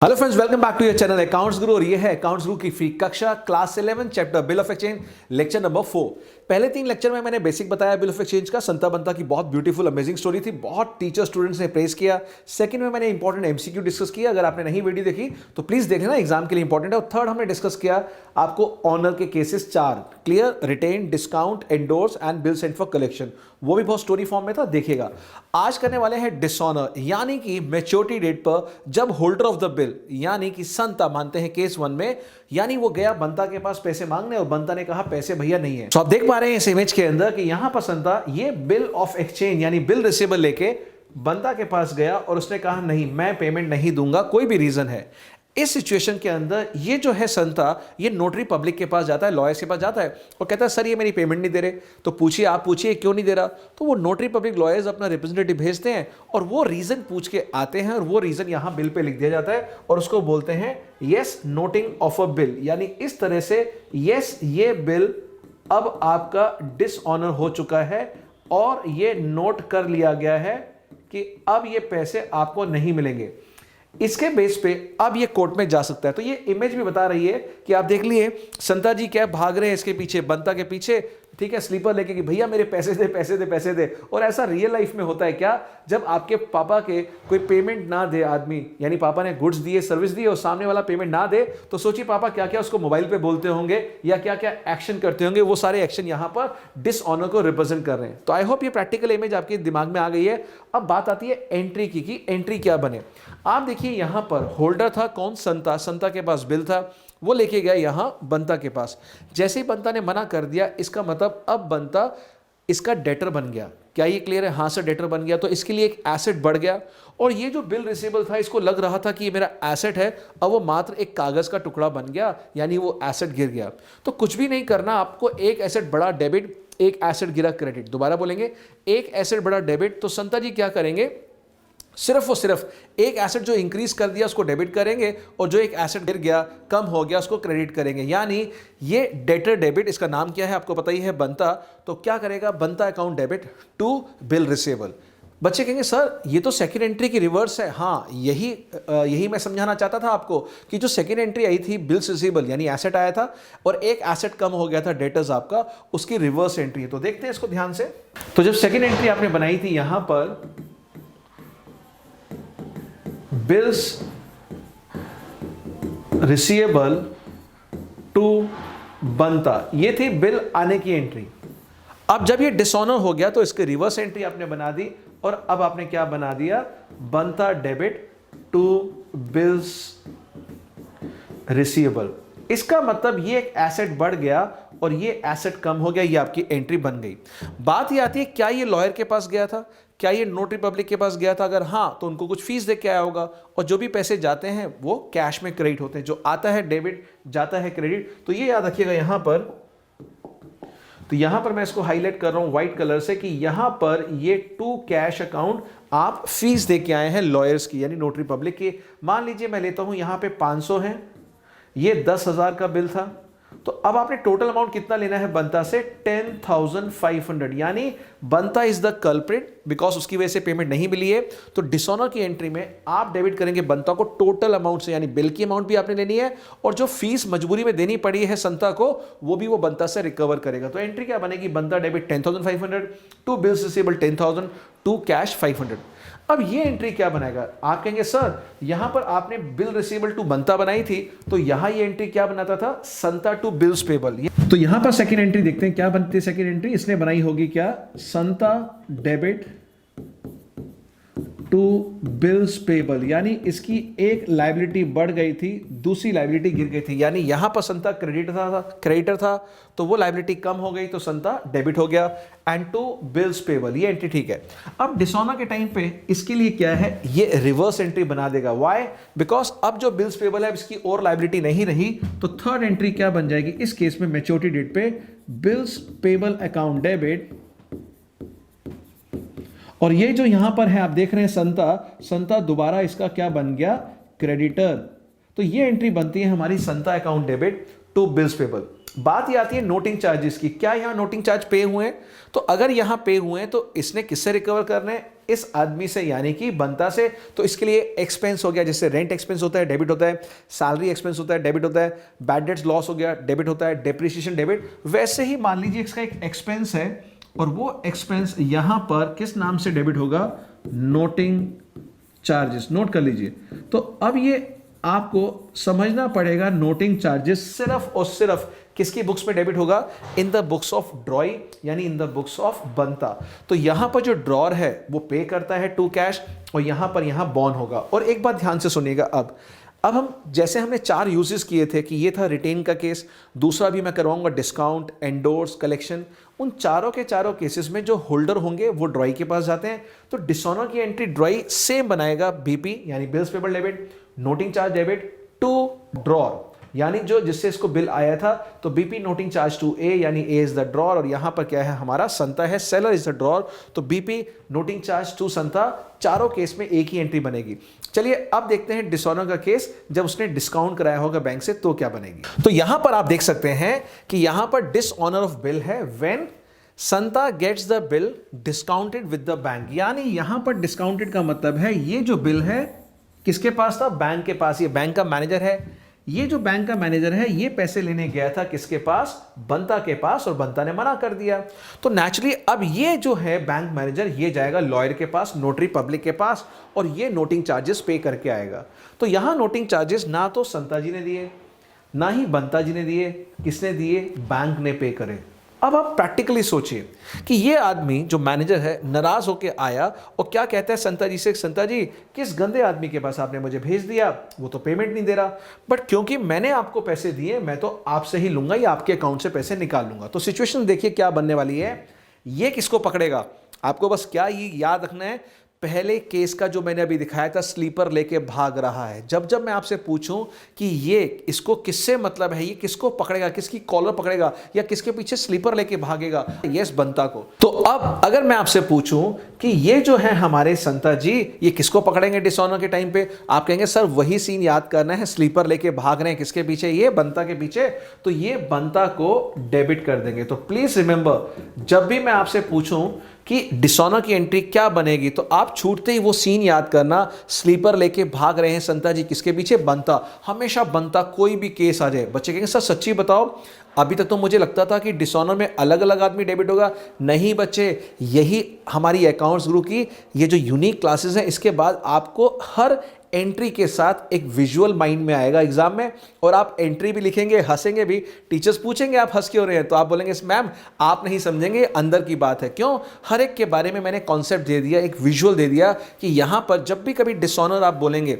Hello friends, welcome back to your channel Accounts Guru. और ये है अकाउंट्स गुरु की फ्री कक्षा class 11 chapter bill of exchange lecture number 4। पहले 3 लेक्चर में मैंने बेसिक बताया बिल ऑफ एक्सचेंज का, संता बनता की बहुत ब्यूटीफुल अमेजिंग स्टोरी थी, बहुत टीचर स्टूडेंट्स ने प्रेज किया। सेकंड में मैंने इंपॉर्टेंट एमसीक्यू डिस्कस किया, अगर आपने नहीं वीडियो देखी तो प्लीज देख लेना, एग्जाम के लिए इंपॉर्टेंट है। और थर्ड हमने डिस्कस किया आपको ऑनर के cases 4, clear, retain, discount, endorse and bill sent for collection, वो भी बहुत स्टोरी फॉर्म में था, देखिएगा। आज करने वाले हैं डिसऑनर, यानी कि मैच्योरिटी डेट पर जब होल्डर ऑफ द बिल यानी कि संता मानते हैं केस 1 में, यानी वो गया बंता के पास पैसे मांगने और बंता ने कहा पैसे भैया नहीं है। तो आप देख पा रहे हैं इस इमेज के अंदर कि यहां पर संता ये बिल ऑफ एक्सचेंज यानी बिल रिसीवेबल लेके बंता के पास गया और उसने कहा नहीं, मैं पेमेंट नहीं दूंगा, कोई भी रीजन है। इस सिचुएशन के अंदर ये जो है संता, ये नोटरी पब्लिक के पास जाता है, लॉयर्स के पास जाता है और कहता है सर ये मेरी पेमेंट नहीं दे रहे। तो पूछिए, आप पूछिए क्यों नहीं दे रहा। तो वो नोटरी पब्लिक लॉयर्स अपना रिप्रेजेंटेटिव भेजते हैं और वो रीजन पूछ के आते हैं और वो रीजन यहां बिल पे लिख दिया जाता है और उसको बोलते हैं yes noting of a bill. यानी इस तरह से यस, ये बिल अब आपका डिसऑनर हो चुका है और ये नोट कर लिया गया है कि अब ये पैसे आपको नहीं मिलेंगे। इसके बेस पे अब ये कोर्ट में जा सकता है। तो ये इमेज भी बता रही है कि आप देख लिए संता जी क्या भाग रहे हैं इसके पीछे, बंता के पीछे, ठीक है, स्लीपर लेके कि भैया मेरे पैसे दे पैसे दे पैसे दे। और ऐसा रियल लाइफ में होता है क्या, जब आपके पापा के कोई पेमेंट ना दे आदमी, यानी पापा ने गुड्स दिए, सर्विस दी और सामने वाला पेमेंट ना दे, तो सोचिए पापा क्या क्या उसको मोबाइल पे बोलते होंगे या क्या क्या एक्शन करते होंगे। वो सारे एक्शन यहां पर डिसऑनर को रिप्रेजेंट कर रहे हैं। तो आई होप ये प्रैक्टिकल इमेज आपके दिमाग में आ गई है। अब बात आती है एंट्री की कि एंट्री क्या बने। आप देखिए यहां पर होल्डर था कौन, संता। संता के पास बिल था, वो लेके गया यहां बंता के पास। जैसे ही बंता ने मना कर दिया, इसका मतलब अब बंता इसका डेटर बन गया। क्या ये क्लियर है? हाँ सर, डेटर बन गया। तो इसके लिए एक एसेट बढ़ गया और ये जो बिल रिसीवेबल था, इसको लग रहा था कि ये मेरा एसेट है, अब वो मात्र एक कागज का टुकड़ा बन गया, यानी वो एसेट गिर गया। तो कुछ भी नहीं करना आपको, एक एसेट बढ़ा डेबिट, एक एसेट गिरा क्रेडिट। दोबारा बोलेंगे, एक एसेट बढ़ा डेबिट। तो संता जी क्या करेंगे, सिर्फ और सिर्फ एक एसेट जो इंक्रीज कर दिया उसको डेबिट करेंगे और जो एक एसेट गिर गया, कम हो गया, उसको क्रेडिट करेंगे। यानी ये डेटर डेबिट, इसका नाम क्या है आपको पता ही है, बंता। तो क्या करेगा, Banta account debit to bill receivable. बच्चे कहेंगे सर ये तो सेकंड एंट्री की रिवर्स है। हाँ, यही मैं समझाना चाहता था आपको कि जो सेकंड एंट्री आई थी बिल्स रिसीवेबल यानी एसेट आया था और एक एसेट कम हो गया था डेटर्स आपका, उसकी रिवर्स एंट्री है। तो देखते हैं इसको ध्यान से। तो जब सेकंड एंट्री आपने बनाई थी यहां पर बिल्स रिसीवेबल टू बंता, ये थी बिल आने की एंट्री। अब जब ये डिसऑनर हो गया तो इसके रिवर्स एंट्री आपने बना दी और अब आपने क्या बना दिया, बंता डेबिट टू बिल्स रिसीवेबल। इसका मतलब ये एक एसेट बढ़ गया और ये एसेट कम हो गया, ये आपकी एंट्री बन गई। बात ये आती है, क्या ये लॉयर के पास गया था, क्या ये नोटरी पब्लिक के पास गया था? अगर हाँ, तो उनको कुछ फीस दे के आया होगा और जो भी पैसे जाते हैं वो कैश में क्रेडिट होते हैं। जो आता है डेबिट, जाता है क्रेडिट। तो ये याद रखिएगा यहां पर। तो यहां पर मैं इसको हाईलाइट कर रहा हूं व्हाइट कलर से कि यहां पर ये टू कैश अकाउंट आप फीस दे के आए हैं लॉयर्स की यानी नोटरी पब्लिक की। मान लीजिए मैं लेता हूं यहां पे 500 है, ये 10,000 का बिल था। तो अब आपने टोटल अमाउंट कितना लेना है बंता से, 10,500। यानी बंता इज द कल्प्रिट बिकॉज उसकी वजह से पेमेंट नहीं मिली है। तो डिसऑनर की एंट्री में आप डेबिट करेंगे बंता को टोटल अमाउंट से, यानी बिल की अमाउंट भी आपने लेनी है और जो फीस मजबूरी में देनी पड़ी है संता को, वो भी वो बंता से रिकवर करेगा। तो एंट्री क्या बनेगी, Banta debit 10,500 to bills receivable 10,000 to cash 500। अब ये एंट्री क्या बनाएगा, आप कहेंगे सर यहां पर आपने बिल रिसीवेबल टू बंता बनाई थी, तो यहां ये एंट्री क्या बनाता था, संता टू बिल्स पेबल। तो यहां पर सेकंड एंट्री देखते हैं क्या बनती है। सेकंड एंट्री इसने बनाई होगी क्या, Santa debit to bills payable, यानी इसकी एक लायबिलिटी बढ़ गई थी, दूसरी लायबिलिटी गिर गई थी। यानी यहां पर संता क्रेडिटर था तो वो लायबिलिटी कम हो गई तो संता डेबिट हो गया एंड टू बिल्स पेबल। ये एंट्री ठीक है। अब डिसऑनर के टाइम पे इसके लिए क्या है, ये रिवर्स एंट्री बना देगा। व्हाई, बिकॉज अब जो बिल्स पेबल है इसकी और लायबिलिटी नहीं रही। तो थर्ड एंट्री क्या बन जाएगी इस केस में, मैच्योरिटी डेट पे बिल्स पेबल अकाउंट डेबिट। और ये जो यहां पर है आप देख रहे हैं संता दोबारा इसका क्या बन गया, क्रेडिटर। तो ये एंट्री बनती है हमारी Santa account debit to bills payable. बात ये आती है नोटिंग चार्जेस की। क्या यहाँ नोटिंग चार्ज पे हुए हैं? तो अगर यहाँ पे हुए हैं तो इसने किससे रिकवर करने हैं? इस आदमी से, यानी कि बंता से। तो इसके लिए एक्सपेंस हो गया, जैसे रेंट एक्सपेंस होता है डेबिट होता है, सैलरी एक्सपेंस होता है डेबिट होता है, बैड डेट्स लॉस हो गया डेबिट होता है, डेप्रिसिएशन डेबिट। वैसे ही मान लीजिए इसका एक एक्सपेंस है और वो एक्सपेंस यहां पर किस नाम से डेबिट होगा? Noting charges. नोट कर लीजिए। तो अब ये आपको समझना पड़ेगा, नोटिंग चार्जेस सिर्फ और सिर्फ किसकी बुक्स में डेबिट होगा? इन द बुक्स ऑफ ड्रॉई, यानी इन द बुक्स ऑफ बंता। तो यहां पर जो ड्रॉर है वो पे करता है टू कैश और यहां बॉन्ड होगा। और एक बात ध्यान से सुनिएगा, अब हम जैसे हमने 4 यूजेस किए थे कि ये था रिटेन का केस, दूसरा भी मैं करवाऊंगा डिस्काउंट, एंडोर्स, कलेक्शन। उन चारों के चारों केसेस में जो होल्डर होंगे वो ड्रॉई के पास जाते हैं। तो डिसऑनर की एंट्री ड्रॉई सेम बनाएगा, बीपी यानी bills payable debit, noting charge debit to drawer, यानी जो जिससे इसको बिल आया था। तो BP noting charge to A, यानी ए इज द ड्रॉर और यहां पर क्या है हमारा? संता है, सेलर इज द ड्रॉर। तो बीपी नोटिंग चार्ज टू संता, चारों केस में एक ही एंट्री बनेगी। चलिए अब देखते हैं डिसऑनर का केस, जब उसने डिस्काउंट कराया होगा बैंक से तो क्या बनेगी। तो यहां पर आप देख सकते हैं कि यहां पर डिसऑनर ऑफ बिल है when Santa gets the bill discounted with the bank. यानी यहां पर डिस्काउंटेड का मतलब है ये जो बिल है किसके पास था? बैंक के पास। ये बैंक का मैनेजर है, ये जो बैंक का मैनेजर है ये पैसे लेने गया था किसके पास? बंता के पास, और बंता ने मना कर दिया। तो नेचुरली अब ये जो है बैंक मैनेजर ये जाएगा लॉयर के पास, नोटरी पब्लिक के पास, और ये नोटिंग चार्जेस पे करके आएगा। तो यहां नोटिंग चार्जेस ना तो संता जी ने दिए ना ही बंता जी ने दिए, किसने दिए? बैंक ने पे करे। अब आप प्रैक्टिकली सोचिए कि ये आदमी जो मैनेजर है नाराज होकर आया और क्या कहता है संता जी से? संता जी, किस गंदे आदमी के पास आपने मुझे भेज दिया, वो तो पेमेंट नहीं दे रहा, बट क्योंकि मैंने आपको पैसे दिए मैं तो आपसे ही लूंगा या आपके अकाउंट से पैसे निकाल लूंगा। तो सिचुएशन देखिए क्या बनने वाली है। ये किसको पकड़ेगा? आपको बस क्या ये याद रखना है, पहले केस का जो मैंने अभी दिखाया था, स्लीपर लेके भाग रहा है। जब जब मैं आपसे पूछूं कि ये इसको किससे मतलब है, ये किसको पकड़ेगा, किसकी कॉलर पकड़ेगा या किसके पीछे स्लीपर लेके भागेगा? यस, बंता को। तो अब अगर मैं आपसे पूछूं कि ये जो है हमारे संता जी ये किसको पकड़ेंगे डिसऑनर के टाइम पे, आप कहेंगे सर वही सीन याद करना है, स्लीपर लेके भाग रहे हैं किसके पीछे? ये बंता के पीछे। तो ये बंता को डेबिट कर देंगे। तो प्लीज रिमेंबर, जब भी मैं आपसे पूछूं कि डिसऑनर की एंट्री क्या बनेगी तो आप छूटते ही वो सीन याद करना, स्लीपर लेके भाग रहे हैं संता जी किसके पीछे? बंता। हमेशा बंता, कोई भी केस आ जाए बच्चे कहेंगे सर सच्ची बताओ, अभी तक तो मुझे लगता था कि डिसऑनर में अलग अलग आदमी डेबिट होगा। नहीं बच्चे, यही हमारी अकाउंट्स गुरु की ये जो यूनिक क्लासेस हैं, इसके बाद आपको हर एंट्री के साथ एक विजुअल माइंड में आएगा एग्जाम में, और आप एंट्री भी लिखेंगे, हंसेंगे भी। टीचर्स पूछेंगे आप हंस क्यों रहे हैं, तो आप बोलेंगे मैम आप नहीं समझेंगे, अंदर की बात है। क्यों? हर एक के बारे में मैंने कॉन्सेप्ट दे दिया, एक विजुअल दे दिया कि यहां पर जब भी कभी डिसऑनर आप बोलेंगे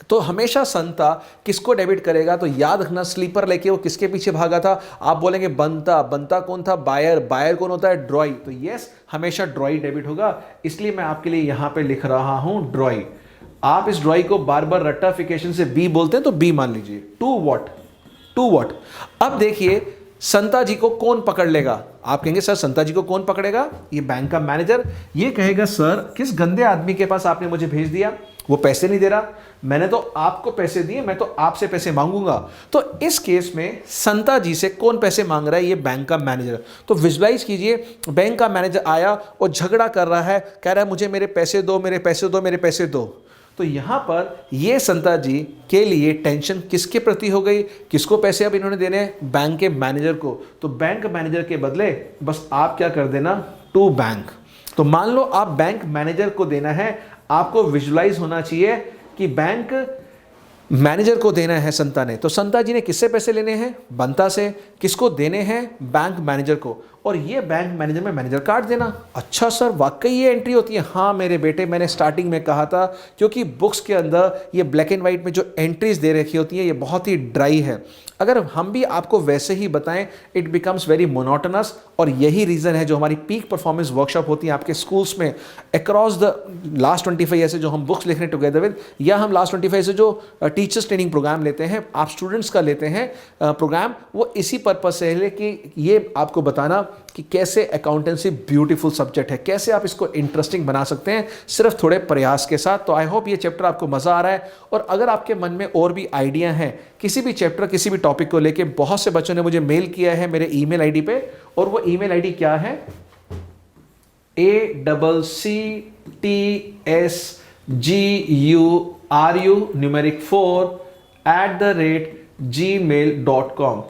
तो हमेशा संता किसको डेबिट करेगा? तो याद रखना, स्लीपर लेके वो किसके पीछे भागा था? आप बोलेंगे बंता। बंता कौन था? बायर। बायर कौन होता है? ड्रॉई। तो यस, हमेशा ड्रॉई डेबिट होगा, इसलिए मैं आपके लिए यहां पे लिख रहा हूं ड्रॉई। आप इस ड्रॉई को बार बार रट्टाफिकेशन से बी बोलते हैं तो बी मान लीजिए। To what? To what? अब देखिए संता जी को कौन पकड़ लेगा? आप कहेंगे सर संता जी को कौन पकड़ेगा? ये बैंक का मैनेजर। ये कहेगा सर किस गंदे आदमी के पास आपने मुझे भेज दिया, वो पैसे नहीं दे रहा, मैंने तो आपको पैसे दिए, मैं तो आपसे पैसे मांगूंगा। तो इस केस में संता जी से कौन पैसे मांग रहा है? ये बैंक का मैनेजर। तो विजुलाइज कीजिए, बैंक का मैनेजर आया और झगड़ा कर रहा है, कह रहा है मुझे मेरे पैसे दो, मेरे पैसे दो, मेरे पैसे दो। तो यहां पर ये संता जी के लिए टेंशन किसके प्रति हो गई? किसको पैसे अब इन्होंने देने हैं? बैंक के मैनेजर को। तो बैंक मैनेजर के बदले बस आप क्या कर देना? To bank. तो मान लो आप बैंक मैनेजर को देना है, आपको विजुलाइज होना चाहिए कि बैंक मैनेजर को देना है संता ने। तो संता जी ने किससे पैसे लेने हैं? बंता से। किसको देने हैं? बैंक मैनेजर को। और ये बैंक मैनेजर में मैनेजर कार्ड देना। अच्छा सर वाकई ये एंट्री होती है? हाँ मेरे बेटे, मैंने स्टार्टिंग में कहा था, क्योंकि बुक्स के अंदर ये ब्लैक एंड व्हाइट में जो एंट्रीज दे रखी होती है ये बहुत ही ड्राई है। अगर हम भी आपको वैसे ही बताएं इट बिकम्स वेरी मोनोटोनस। और यही रीज़न है जो हमारी पीक परफॉर्मेंस वर्कशॉप होती है आपके स्कूल्स में अक्रॉस द लास्ट 25 ईयर से, जो हम बुक्स लिख रहे हैं टुगेदर विद, या हम लास्ट 25 से जो टीचर्स ट्रेनिंग प्रोग्राम लेते हैं, आप स्टूडेंट्स का लेते हैं प्रोग्राम, वो इसी पर्पज से है कि ये आपको बताना कि कैसे अकाउंटेंसी ब्यूटीफुल सब्जेक्ट है, कैसे आप इसको इंटरेस्टिंग बना सकते हैं सिर्फ थोड़े प्रयास के साथ। तो आई होप ये चैप्टर आपको मज़ा आ रहा है। और अगर आपके मन में और भी आइडिया हैं किसी भी चैप्टर, किसी भी टॉपिक को लेके, बहुत से बच्चों ने मुझे मेल किया है मेरे ईमेल आईडी पे, और वो ईमेल आईडी क्या है, ACTSGURU4@gmail.com,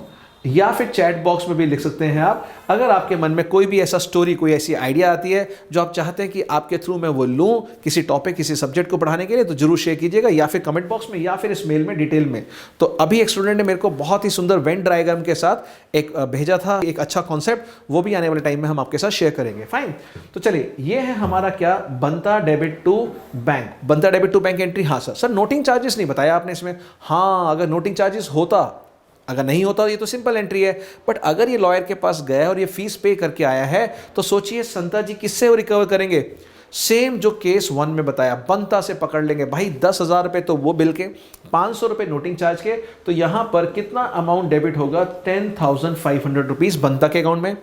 या फिर चैट बॉक्स में भी लिख सकते हैं आप। अगर आपके मन में कोई भी ऐसा स्टोरी, कोई ऐसी आइडिया आती है जो आप चाहते हैं कि आपके थ्रू मैं वो लूँ किसी टॉपिक, किसी सब्जेक्ट को पढ़ाने के लिए, तो जरूर शेयर कीजिएगा, या फिर कमेंट बॉक्स में, या फिर इस मेल में डिटेल में। तो अभी एक स्टूडेंट ने मेरे को बहुत ही सुंदर वेन डायग्राम के साथ एक भेजा था, एक अच्छा कॉन्सेप्ट, वो भी आने वाले टाइम में हम आपके साथ शेयर करेंगे। फाइन, तो चलिए, ये है हमारा क्या, बनता डेबिट टू बैंक। बनता डेबिट टू बैंक एंट्री। हाँ सर, नोटिंग चार्जेस नहीं बताया आपने इसमें। हाँ, अगर नोटिंग चार्जेस होता, अगर नहीं होता ये तो सिंपल एंट्री है, बट अगर ये लॉयर के पास गया और ये फीस पे करके आया है, तो सोचिए संता जी किससे वो रिकवर करेंगे। सेम जो केस 1 में बताया, बनता से पकड़ लेंगे भाई। 10,000 रुपये तो वो बिल के, 500 रुपये नोटिंग चार्ज के, तो यहां पर कितना अमाउंट डेबिट होगा, 10,500 रुपीज बनता के अकाउंट में।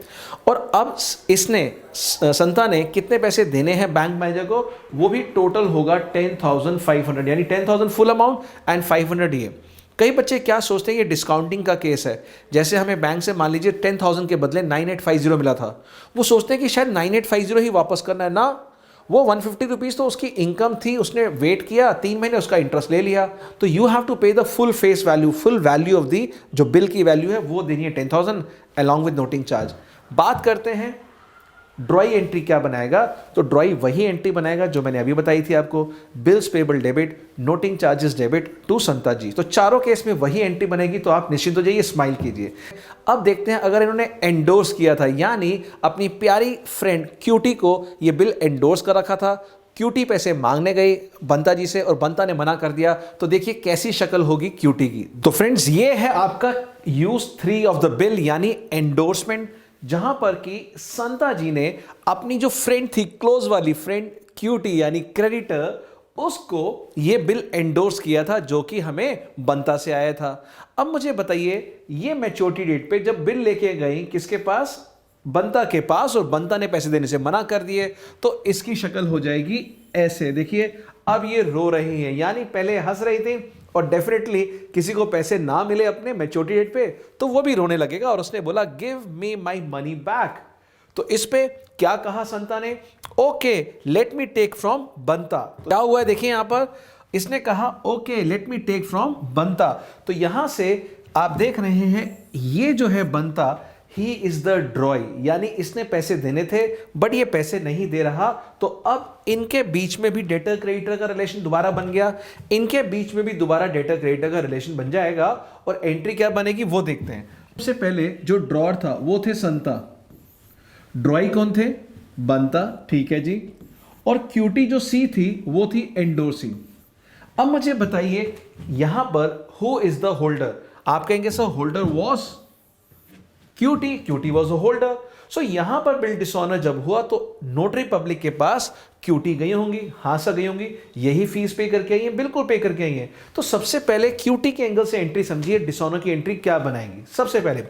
और अब इसने, संता ने कितने पैसे देने हैं बैंक मैनेजर को, वो भी टोटल होगा 10,500, यानी 10,000 फुल अमाउंट एंड 500 ये। कई बच्चे क्या सोचते हैं ये डिस्काउंटिंग का केस है, जैसे हमें बैंक से मान लीजिए 10,000 के बदले 9,850 मिला था, वो सोचते हैं कि शायद 9,850 ही वापस करना है ना। वो 150 रुपीज़ तो उसकी इनकम थी, उसने वेट किया 3 महीने, उसका इंटरेस्ट ले लिया। तो यू हैव टू पे the full face value, full value of the, जो बिल की वैल्यू है वो देनी है 10,000 अलॉन्ग विद नोटिंग चार्ज। बात करते हैं ड्रॉई एंट्री क्या बनाएगा, तो ड्रॉई वही एंट्री बनाएगा जो मैंने अभी बताई थी आपको, bills payable debit, noting charges debit to Santa ji. तो चारों केस में वही एंट्री बनेगी, तो आप निश्चिंत हो जाइए, स्माइल कीजिए। अब देखते हैं अगर इन्होंने एंडोर्स किया था, यानी अपनी प्यारी फ्रेंड क्यूटी को ये बिल एंडोर्स कर रखा था, क्यूटी पैसे मांगने गई बंता जी से और बंता ने मना कर दिया, तो देखिए कैसी शक्ल होगी क्यूटी की। तो फ्रेंड्स, ये है आपका यूज 3 ऑफ द बिल, यानी एंडोर्समेंट, जहां पर कि संता जी ने अपनी जो फ्रेंड थी, क्लोज वाली फ्रेंड क्यूटी यानी क्रेडिटर, उसको ये बिल एंडोर्स किया था, जो कि हमें बंता से आया था। अब मुझे बताइए, ये मैच्योरिटी डेट पे जब बिल लेके गई किसके पास, बंता के पास, और बंता ने पैसे देने से मना कर दिए, तो इसकी शक्ल हो जाएगी ऐसे। देखिए, अब ये रो रही है, यानी पहले हंस रही थी, और डेफिनेटली किसी को पैसे ना मिले अपने मैच्योरिटी डेट पे तो वो भी रोने लगेगा, और उसने बोला give me my money back. तो इस पे क्या कहा संता ने, okay let me take from Banta. तो क्या हुआ है देखिए, यहां पर इसने कहा okay let me take from Banta. तो यहां से आप देख रहे हैं, ये जो है बंता, ही इज द ड्रॉई, यानी इसने पैसे देने थे बट ये पैसे नहीं दे रहा। तो अब इनके बीच में भी डेटर क्रेडिटर का रिलेशन दोबारा बन गया, इनके बीच में भी दोबारा डेटर क्रेडिटर का रिलेशन बन जाएगा, और एंट्री क्या बनेगी वो देखते हैं। सबसे पहले जो ड्रॉर था वो थे संता, ड्रॉई कौन थे, बंता, ठीक है जी, और क्यूटी जो सी थी वो थी एंडोर्सिंग। अब मुझे बताइए यहां पर हु इज द होल्डर, आप कहेंगे sir holder was QT was a holder. So यहां पर बिल डिसऑनर जब हुआ तो नोटरी पब्लिक के पास क्यूटी गई होंगी, हाँ सर गई होंगी, यही फीस पे करके आई है, बिल्कुल पे करके आई है। तो सबसे पहले क्यूटी के एंगल से एंट्री समझिए, डिसऑनर की एंट्री क्या बनाएंगी। सबसे पहले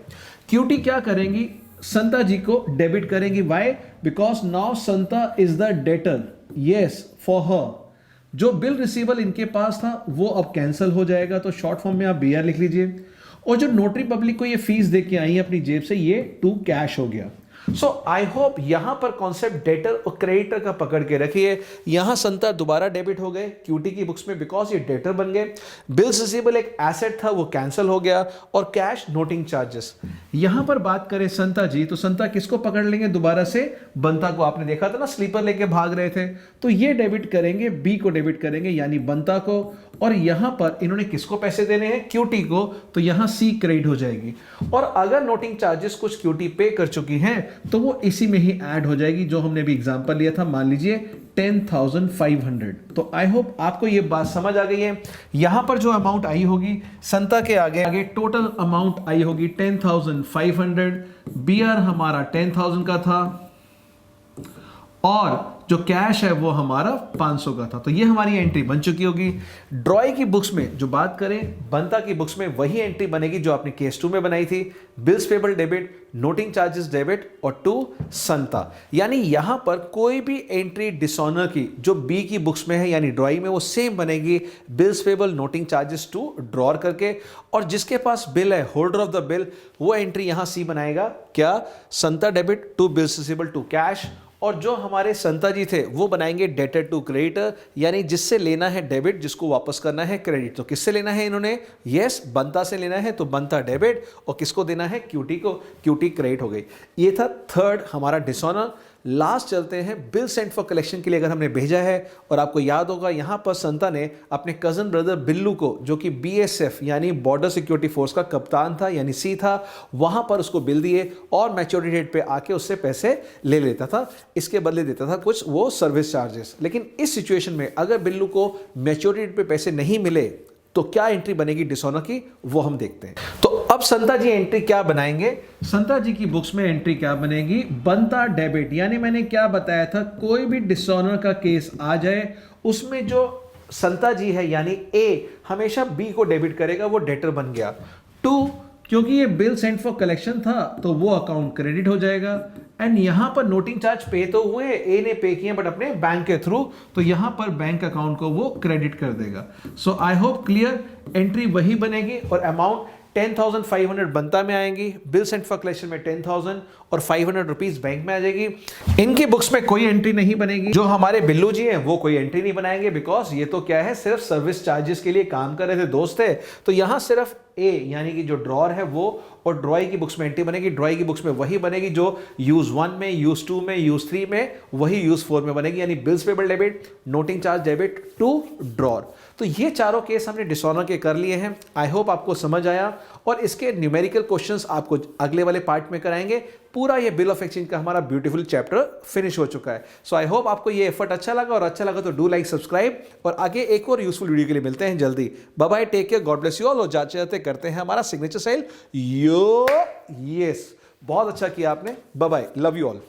क्यूटी क्या करेंगी, संता जी को डेबिट करेंगी। Why, because now Santa is the debtor, yes for her. जो बिल रिसीवल इनके पास था वो अब कैंसिल हो जाएगा, तो शॉर्ट फॉर्म में आप BR लिख लीजिए। और जो नोटरी पब्लिक को ये फीस दे के आई है अपनी जेब से, ये टू कैश हो गया। सो आई होप यहां पर कॉन्सेप्ट डेटर और क्रेडिटर का पकड़ के रखिए। यहां संता दोबारा डेबिट हो गए क्यूटी की बुक्स में, बिकॉज ये डेटर बन गए। बिल्स रिसीवेबल एक एसेट था वो कैंसिल हो गया, और कैश नोटिंग चार्जेस। यहां पर बात करें संता जी, तो संता किसको पकड़ लेंगे दोबारा से, बंता को। आपने देखा था ना स्लीपर लेके भाग रहे थे, तो ये डेबिट करेंगे, बी को डेबिट करेंगे यानी बंता को। और यहां पर इन्होंने किसको पैसे देने हैं, क्यूटी को, तो यहां सी क्रेडिट हो जाएगी। और अगर नोटिंग चार्जेस कुछ क्यूटी पे कर चुकी हैं तो वो इसी में ही ऐड हो जाएगी, जो हमने भी एग्जांपल लिया था, मान लीजिए 10,500। तो आई होप आपको ये बात समझ आ गई है। यहां पर जो अमाउंट आई होगी संता के आगे टोटल अमाउंट आई होगी 10,500। BR हमारा 10,000 का था, और जो कैश है वो हमारा 500 का था। तो ये हमारी एंट्री बन चुकी होगी। ड्रॉई की बुक्स में जो बात करें, बंता की बुक्स में वही एंट्री बनेगी जो आपने केस 2 में बनाई थी, bills payable debit, noting charges debit और टू संता। यानी यहां पर कोई भी एंट्री डिसऑनर की जो बी की बुक्स में है यानी ड्रॉई में, वो सेम बनेगी, bills payable noting charges to drawer करके। और जिसके पास बिल है, होल्डर ऑफ द बिल, वो एंट्री यहां सी बनाएगा, क्या, Santa debit to bills receivable to cash. और जो हमारे संता जी थे वो बनाएंगे डेटर टू क्रेडिटर, यानी जिससे लेना है डेबिट, जिसको वापस करना है क्रेडिट। तो किससे लेना है इन्होंने, यस, बंता से लेना है, तो बंता डेबिट, और किसको देना है, क्यूटी को, क्यूटी क्रेडिट हो गई। ये था थर्ड हमारा डिसऑनर। लास्ट चलते हैं बिल सेंट फॉर कलेक्शन के लिए अगर हमने भेजा है। और आपको याद होगा यहां पर संता ने अपने कजन ब्रदर बिल्लू को, जो कि बीएसएफ यानी बॉर्डर सिक्योरिटी फोर्स का कप्तान था यानी सी था, वहां पर उसको बिल दिए और मैच्योरिटी डेट पे आके उससे पैसे ले लेता था, इसके बदले देता था कुछ वो सर्विस चार्जेस। लेकिन इस सिचुएशन में अगर बिल्लू को मैच्योरिटी डेट पे पैसे नहीं मिले तो क्या एंट्री बनेगी डिसऑनर की, वो हम देखते हैं। तो अब संता जी एंट्री क्या बनाएंगे, संता जी की बुक्स में एंट्री क्या बनेगी, बंता डेबिट। यानी मैंने क्या बताया था, कोई भी डिसऑनर का केस आ जाए उसमें जो संता जी है यानी ए हमेशा बी को डेबिट करेगा, वो डेटर बन गया। टू, क्योंकि ये बिल सेंट फॉर कलेक्शन था तो वो अकाउंट क्रेडिट हो जाएगा। एंड यहां पर नोटिंग चार्ज पे तो हुए, ए ने पे किए बट अपने बैंक के थ्रू, तो यहां पर बैंक अकाउंट को वो क्रेडिट कर देगा। सो आई होप क्लियर, एंट्री वही बनेगी और अमाउंट 10,500 बनता में आएंगी, बिल सेंट फॉर कलेक्शन में 10,000 और 500 रुपीज बैंक में आ जाएगी। इनकी बुक्स में कोई एंट्री नहीं बनेगी। जो हमारे बिल्लू जी हैं वो कोई एंट्री नहीं बनाएंगे, बिकॉज ये तो क्या है, सिर्फ सर्विस चार्जेस के लिए काम कर रहे थे, दोस्त थे। तो यहां सिर्फ ए यानी कि जो ड्रॉर है वो, और ड्रॉई की बुक्स में एंट्री बनेगी। ड्रॉई की बुक्स में वही बनेगी जो यूज 1 में, यूज 2 में, यूज 3 में, वही यूज 4 में बनेगी, यानी bills payable debit, noting charge debit to drawer. तो ये चारों केस हमने डिसऑनर के कर लिए हैं। आई होप आपको समझ आया, और इसके न्यूमेरिकल क्वेश्चंस आपको अगले वाले पार्ट में कराएंगे। पूरा ये बिल ऑफ एक्सचेंज का हमारा ब्यूटीफुल चैप्टर फिनिश हो चुका है। सो आई होप आपको ये एफर्ट अच्छा लगा, और अच्छा लगा तो डू लाइक, सब्सक्राइब, और आगे एक और यूजफुल वीडियो के लिए मिलते हैं जल्दी। Bye bye, take care, God bless you all. और जाते जाते करते हैं हमारा सिग्नेचर सेल। यो यस, बहुत अच्छा किया आपने, bye bye, love you all.